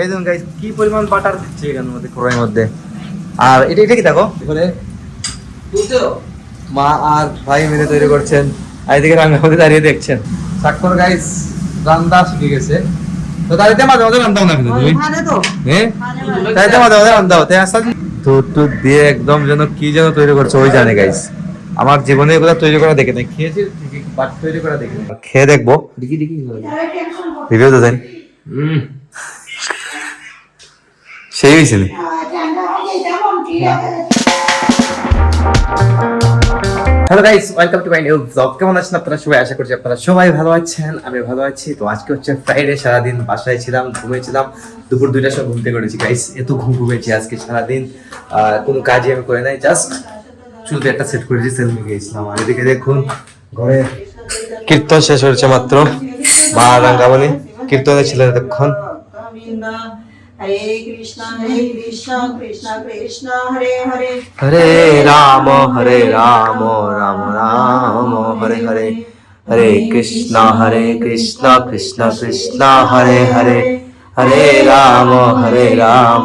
এই দেখুন গাইস কি পরিমাণ বাটার দিচ্ছে এখানের মধ্যে কড়াইয়ের মধ্যে। আর এটা এটা কি দেখো এখানে মা আর ভাই মিলে তৈরি করছেন, আর এদিকে রান্নাঘরে দাঁড়িয়ে দেখছেন। সাক্ষর গাইস রান্না শিখে গেছে, তো দাঁড়িয়ে মাঝে মাঝে রান্নাও না কিন্তু তুমি হ্যাঁ দাঁড়িয়ে মাঝে মাঝে রান্নাও তাই আসল দুধ টুধ দিয়ে একদম যেন কি যেন তৈরি করছে ওই জানে গাইস। আমার জীবনে এগুলো তৈরি করা দেখে নাই, খেয়েছি বাট তৈরি করা দেখে নাই, খেয়ে দেখবো রিভিউ তো দেন। সেই হয়েছে hello guys, welcome to my new blog. কেমন আছেন আপনারা সবাই? আশা করছি আপনারা সবাই ভালো আছেন, আমি ভালো আছি। তো আজকে হচ্ছে ফ্রাইডে, সারাদিন বাসায় ছিলাম, ঘুমিয়েছিলাম, দুপুর 2টার সময় ঘুম থেকে উঠেছি গাইস। এত ঘুমিয়েছি আজকে সারাদিন, কোনো কাজই আমি করে নাই, জাস্ট চুলতে একটা সেট করেছি, সেলফি গিয়েছিলাম। আর এদিকে দেখুন ঘরে কীর্তন শেষ হয়েছে মাত্র, মা রাঙ্গামণি কীর্তনে ছিলেন এতক্ষণ। हरे कृष्णा कृष्णा कृष्णा हरे हरे हरे राम राम राम हरे हरे, हरे कृष्णा कृष्णा कृष्णा हरे हरे, हरे राम राम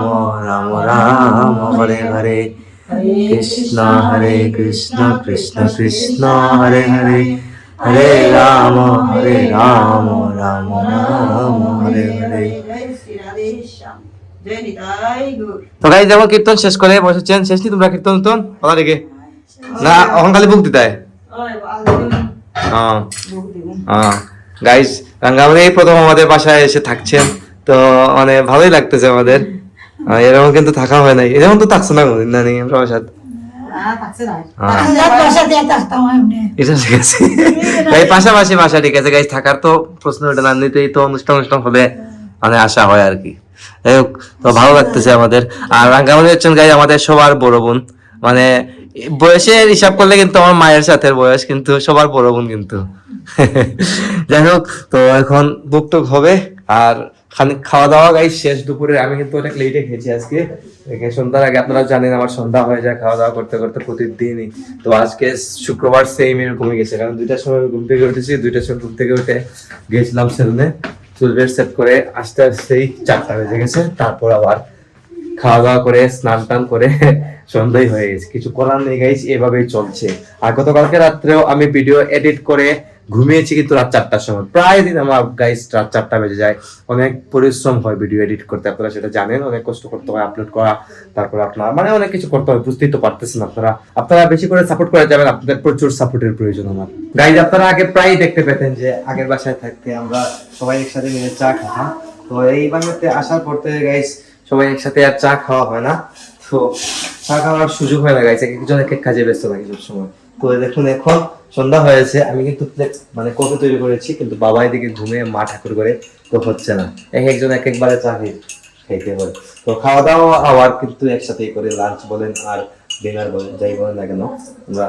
राम हरे हरे, कृष्णा कृष्णा कृष्णा हरे हरे, हरे राम राम राम हरे हरे। তো গাইস দেখো কীর্তন শেষ করে বসেছেন, শেষ নি তোমরা কীর্তন টন ওলা দিকে না অহংকালী বুক দিতে গাইস। রাঙ্গামাটি এই প্রথম আমাদের বাসায় এসে থাকছেন, তো মানে ভালোই লাগতেছে আমাদের। এরকম কিন্তু থাকা হয় নাই, এরকম তো থাকছে না কোনদিন না নেই আমরা সাথে। পাশাপাশি বাসা ঠিক আছে গাইস, থাকার তো প্রশ্ন ওঠে না, নিতেই তো অনুষ্ঠান হলে মানে আসা হয় আর কি। যাই হোক, তো ভালো লাগতেছে আমাদের। আর রাঙ্গামাটি হচ্ছেন গাইস আমাদের সবার বড় বোন, মানে বয়সের হিসাব করলে কিন্তু আমার মায়ের সাথে বয়স, কিন্তু সবার বড় বোন কিন্তু। যাই হোক, তো এখন বুক টুক হবে আর খাওয়া দাওয়া গাইস শেষ দুপুরে। আমি কিন্তু অনেক লেটে খেয়েছি আজকে, সন্ধ্যার আগে আপনারা জানেন আমার সন্ধ্যা হয়ে যায় খাওয়া দাওয়া করতে করতে প্রতিদিনই। তো আজকে শুক্রবার সেম এরকমই গেছে, কারণ 2টার সময় ঘুম থেকে উঠেছি, 2টার সময় ঘুম থেকে উঠে গিয়েছিলাম সেলুনে, চুল বের সেট করে আসতে আসতেই 4টা বেজে গেছে। তারপর আবার খাওয়া দাওয়া করে স্নান টান করে সন্ধ্যাই হয়ে গেছে, কিছু করার নেই গাইস, এভাবেই চলছে। আর গতকালকে রাত্রেও আমি ভিডিও এডিট করে ঘুমিয়েছি কিন্তু রাত 4টার সময়, প্রায় দিন আমার গাইস রাত 4টা বেজে যায়। অনেক পরিশ্রম হয় ভিডিও এডিট করতে, আপনারা সেটা জানেন, অনেক কষ্ট করতে হয় আপলোড করা, তারপর আপনার মানে অনেক কিছু করতে হয়, বুঝতেই তো পারতেছেন আপনারা বেশি করে সাপোর্ট করে যাবেন, আপনাদের প্রচুর সাপোর্টের প্রয়োজন আমার গাইস। আপনারা আগে প্রায় দেখতে পেতেন যে আগের বাসায় থাকতে আমরা সবাই একসাথে মিলে চা খেতাম, তো এই বাসাতে আসার পর থেকে গাইস সবাই একসাথে আর চা খাওয়া হয় না, তো চা খাওয়ার সুযোগ হয় না গাইস, একজন এক এক কাজে ব্যস্ত থাকে সব সময়। তো দেখুন এখন সন্ধ্যা হয়েছে, আমি কিন্তু মানে কফি তৈরি করেছি, কিন্তু বাবা এদিকে ঘুমিয়ে মা ঠাকুর করে, তো হচ্ছে না, একজন এক একবারে চা খাইতে হয়। তো খাওয়া দাওয়া আবার কিন্তু একসাথেই করে, লাঞ্চ বলেন আর ডিনার বলেন যাই বলেন না কেন আমরা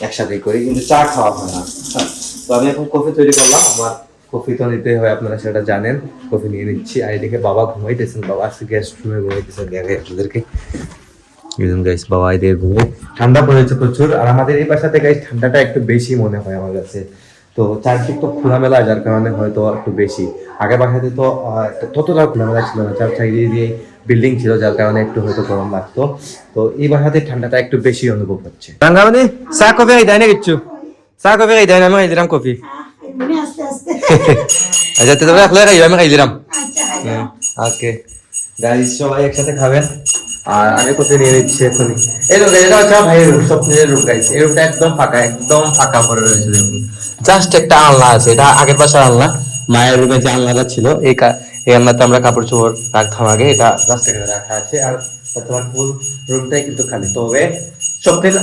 একসাথেই করি, কিন্তু চা খাওয়া হয় না। তো আমি এখন কফি তৈরি করলাম, আমার কফি তো নিতে হয়, আপনারা সেটা জানেন, কফি নিয়ে নিচ্ছি। আর এদিকে বাবা ঘুমাইতেছেন, বাবা আজকে গেস্ট রুমে ঘুমাইতেছেন, দেখে আপনাদেরকে গাইস বাবা এদিকে ঘুমিয়ে, ঠান্ডা পড়েছে প্রচুর। আর আমাদের এই বাসাতে গাইস ঠান্ডাটা একটু বেশি মনে হয় আমার কাছে, তো চারদিক তো খোলামেলা, যার কারণে হয়তো একটু বেশি। আগের বাসাতে তো ততটা খোলামেলা ছিল না, চার সাইডে দিয়ে বিল্ডিং ছিল, যার কারণে একটু হয়তো গরম লাগতো। তো এই বাসাতে ঠান্ডাটা একটু বেশি অনুভব হচ্ছে। রাঙ্গামাটি চা কফি খাই দেয় না কিচ্ছু, চা কফি খাই দেয় না, আমি খাই দিলাম কফি। আচ্ছা তবে একলা খাই, আমি খাই দিলাম। ওকে গাইস সবাই একসাথে খাবেন, আর আমি কফি নিয়ে নিচ্ছি এখনই। এই রুম এটা হচ্ছে ভাইয়ের রুম, স্বপ্নের রুম গাইস। এই রুমটা একদম ফাঁকা পড়ে রয়েছে, দেখুন জাস্ট একটা আলনা আছে, এটা আগের বাসার আলনা, মায়ের রুমে যে আলনাটা ছিল এই আলনাতে আমরা কাপড় চোপড় রাখতাম আগে, এটা জাস্ট এখানে রাখা আছে। আর তোমার ফুল রুমটাই কিন্তু খালি। তবে স্বপ্নের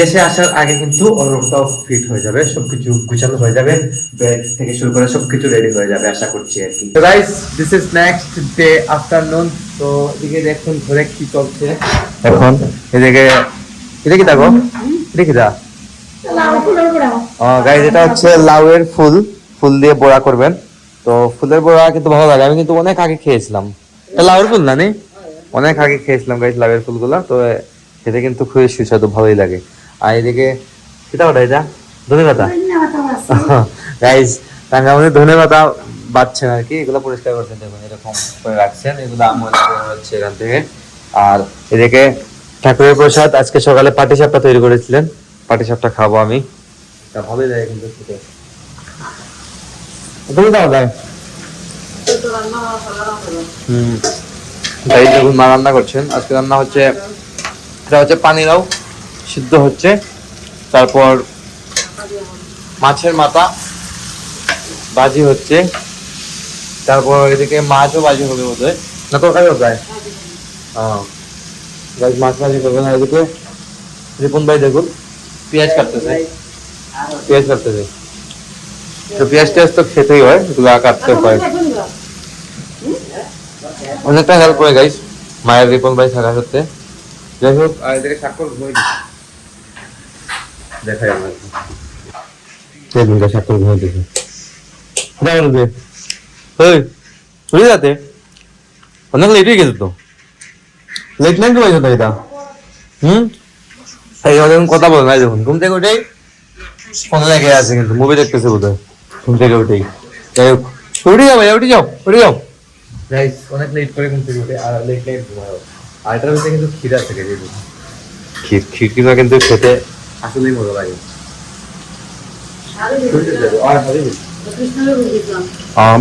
দেশে আসার আগে কিন্তু ওর রুমটাও ফিট হয়ে যাবে, সবকিছু গুছানো হয়ে যাবে, বেড থেকে শুরু করে সবকিছু রেডি হয়ে যাবে আশা করছি আর কি। তো guys this is next day afternoon. তো এদিকে দেখুন ঘরে কি চলছে এখন, এদিকে এটা কি দেখো, এটা কি দা গাইস, এটা হচ্ছে লাউয়ের ফুল দিয়ে বড়া করবেন। তো ফুলের বড়া কিন্তু ভালো লাগে, আমি কিন্তু অনেক আগে খেয়েছিলাম, লাউয়ের ফুল না নেই, অনেক আগে খেয়েছিলাম গাইস লাউয়ের ফুলগুলা, তো খেতে কিন্তু খুবই সুস্বাদু, ভালোই লাগে। আর এদিকে সেটা ওটা এটা ধনে পাতা গাইস, রাঙ্গামাটির ধনে পাতা বাচ্চা আর কি, এগুলো পরিষ্কার করছেন, দেখুন এরকম করে রাখছেন, এগুলো ময়লা বের হচ্ছে এখান থেকে। আর এদিকে ঠাকুরের প্রসাদ আজকে সকালে পাটিসাপটা তৈরি করেছিলেন, পাটিসাপটা খাবো আমি, তা ভালোই লাগে কিন্তু খেতে। তুমি দাও দেয় তাই দেখুন মা রান্না করছেন। আজকে রান্না হচ্ছে, এটা হচ্ছে পানি লাউ সিদ্ধ হচ্ছে, তারপর মাছের মাথা ভাজি হচ্ছে, তারপর এদিকে মাছও ভাজি হবে বোধহয়, না তরকারি হবে। মাছ ভাজি করবেন। আর এদিকে রিপন ভাই দেখুন পেঁয়াজ কাটতেছে, তো পেঁয়াজ টেয়াজ তো খেতেই হয়, এগুলো কাটতে হয়, অনেকটা হেল্প করে গাইস মায়ের রিপন ভাই থাকা সত্ত্বে। যাই হোক, আর এদিকে স্বাক্ষর ঘুমাই দেখাই আমার স্বাক্ষর ঘুমাই দিচ্ছে চলে যাতে অনেক লেট হয়ে গেছে তো, লেট নাইট ঘুমাইছো তো এটা। কথা বল নাই, দেখুন ঘুম থেকে উঠেই ফোনে লেগে আছে, কিন্তু মুভি দেখতেছে বোধ হয় ঘুম থেকে উঠেই। যাই হোক উঠে যাও ভাই, উঠে যাও গাইস, অনেক লেট করে ঘুম থেকে উঠে, আর লেট নাইট ঘুমাও। আর এটার ভিতরে কিন্তু ক্ষীর আছে, ক্ষীর কিনা কিন্তু খেতে আসলেই মজা লাগে।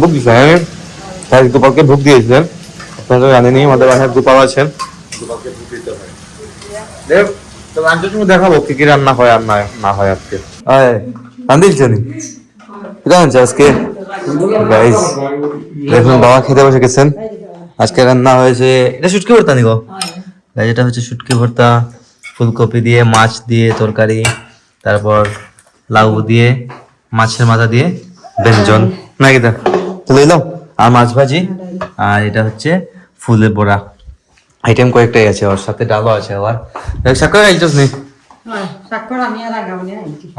ভোগ দিয়েছিলাম, গোপালকে ভোগ দিয়েছিলেন, আপনারা তো জানেনি আমাদের বাসায় গোপাল আছেন, গোপালকে ভোগ দিতে হয়। দেখ তো লাঞ্চের সময় দেখাবো কি কি রান্না হয় আর না হয় আজকে। রান্ধিলছেন কেমন হচ্ছে আজকে গাইস? দেখুন বাবা খেতে বসে গেছেন। আজকে রান্না হয়েছে, এটা শুটকি ভর্তা নিগো গাইস, এটা হচ্ছে শুটকি ভর্তা, ফুলকপি দিয়ে মাছ দিয়ে তরকারি, তারপর লাউ দিয়ে মাছের মাথা দিয়ে ব্যঞ্জন নাকি তা লইলাম, আর মাছ ভাজি, আর এটা হচ্ছে ফুলের বড়া। আইটেম কয়েকটাই আছে, ওর সাথে ডালও আছে আবার। সাক্ষর আইছস নি?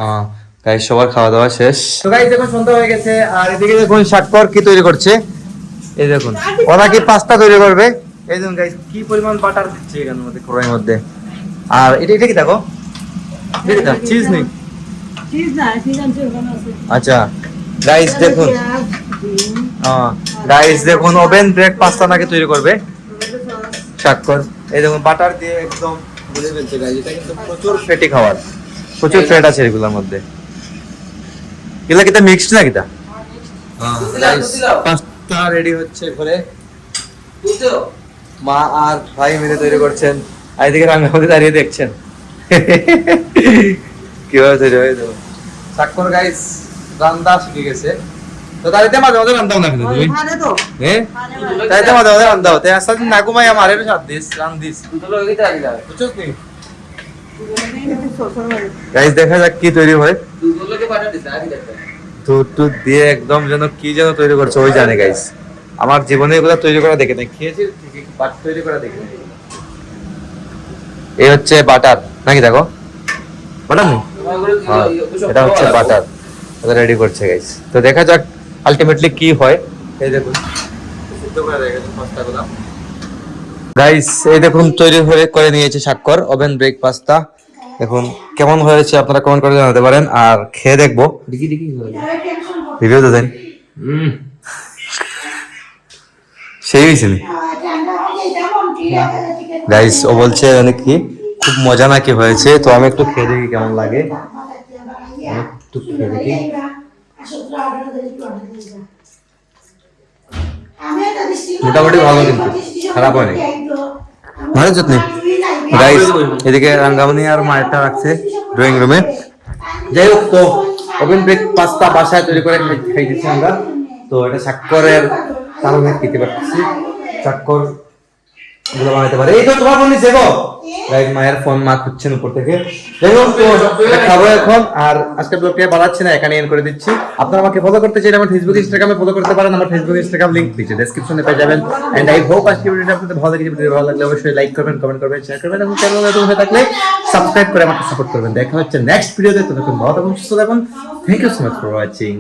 হ্যাঁ গাইস, সবার খাওয়া দাওয়া শেষ। তো গাইস দেখুন সন্ধ্যা হয়ে গেছে, আর এদিকে দেখুন সাক্ষর কি তৈরি করছে, এই দেখুন ওরা কি পাস্তা তৈরি করবে। এই দেখুন গাইস কি পরিমাণ বাটার দিচ্ছে এখানের মধ্যে, কড়াইয়ের মধ্যে। আর এটা কি দেখো, চিজ নেই, আচ্ছা গাইস দেখুন, গাইস দেখুন ওভেন ব্রেক পাস্তা নাকি তৈরি করবে স্বাক্ষর। এই দেখুন বাটার দিয়ে একদম ভুলে ফেলছে গাইস, এটা কিন্তু প্রচুর ফ্যাটি খাবার, প্রচুর ফ্যাট আছে এগুলোর মধ্যে। এগুলা কিটা মিক্সড না কিটা? গাইস পাস্তা রেডি হচ্ছে ঘরে, মা আর ভাই মিলে তৈরি করছেন, আর এদিকে রান্নাঘরে দাঁড়িয়ে দেখছেন কিভাবে তৈরি হয়। স্বাক্ষর গাইস রান্না শিখে গেছে, তো তাইতে মাঝে মাঝে রান্দাও না কিন্তু তুমি, হ্যাঁ তাইতে মাঝে মাঝে রান্দাও, তাই আসাদ না ঘুমাই আমার এর সাথ দিস রান্দিস বুঝছস নি গাইস। দেখা যাক কি তৈরি হয়, দুধ দিয়ে একদম যেন কি যেন তৈরি করছে ওই জানে গাইস। আমার জীবনে এগুলো তৈরি করা দেখে নাই, খেয়েছি ঠিকই বাট তৈরি করা দেখে নাই। এই হচ্ছে বাটার নাকি দেখো, বাটার নেই, এটা হচ্ছে বাটার, এটা রেডি করছে গাইস। তো দেখা যাক আলটিমেটলি কি হয়। এই দেখুন সিদ্ধ করে রেখেছে পাস্তাগুলো গাইস, এই দেখুন তৈরি করে নিয়েছে স্বাক্ষর ওভেন ব্রেক পাস্তা। দেখুন কেমন হয়েছে আপনারা কমেন্ট করে জানাতে পারেন, আর খেয়ে দেখবো, রিভিউ তো দেন। সেই হয়েছে গাইস, ও বলছে অনেক কি খুব মজা নাকি হয়েছে, তো আমি একটু খেয়ে দেখি কেমন লাগে, একটু খেয়ে দেখি। মোটামুটি ভালো, কিন্তু খারাপ হয়নি, ভালো চটনি গাইস। এদিকে রাঙ্গামণি আর মায়েরটা রাখছে ড্রয়িং রুমে। যাই হোক, তো ওভেন বেক পাস্তা বাসায় তৈরি করে খাইতেছি আমরা। তো এটা স্বাক্ষরের কারণে খেতে পারতেছি, স্বাক্ষর গুলো বানাতে পারে। এই তো তোমার ফোন নিচে গো গাইস, মায়ের ফোন মা খুঁজছেন উপর থেকে। যাই হোক, তো এটা খাবো এখন, আর আজকে ব্লগটা বাড়াচ্ছি না, এখানে এন্ড করে দিচ্ছি। আপনারা আমাকে ফলো করতে চাইলে আমার ফেসবুক ইনস্টাগ্রামে ফলো করতে পারেন, আমার ফেসবুক ইনস্টাগ্রাম লিংক নিচে ডেসক্রিপশনে পেয়ে যাবেন। এন্ড আই হোপ আজকে ভিডিওটা আপনাদের ভালো লেগেছে। ভিডিও ভালো লাগলে অবশ্যই লাইক করবেন, কমেন্ট করবেন, শেয়ার করবেন, এবং চ্যানেলে নতুন হয়ে থাকলে সাবস্ক্রাইব করে আমাকে সাপোর্ট করবেন। দেখা হচ্ছে নেক্সট ভিডিওতে, ততক্ষণ ভালো থাকুন, সুস্থ থাকুন। Thank you so much for watching.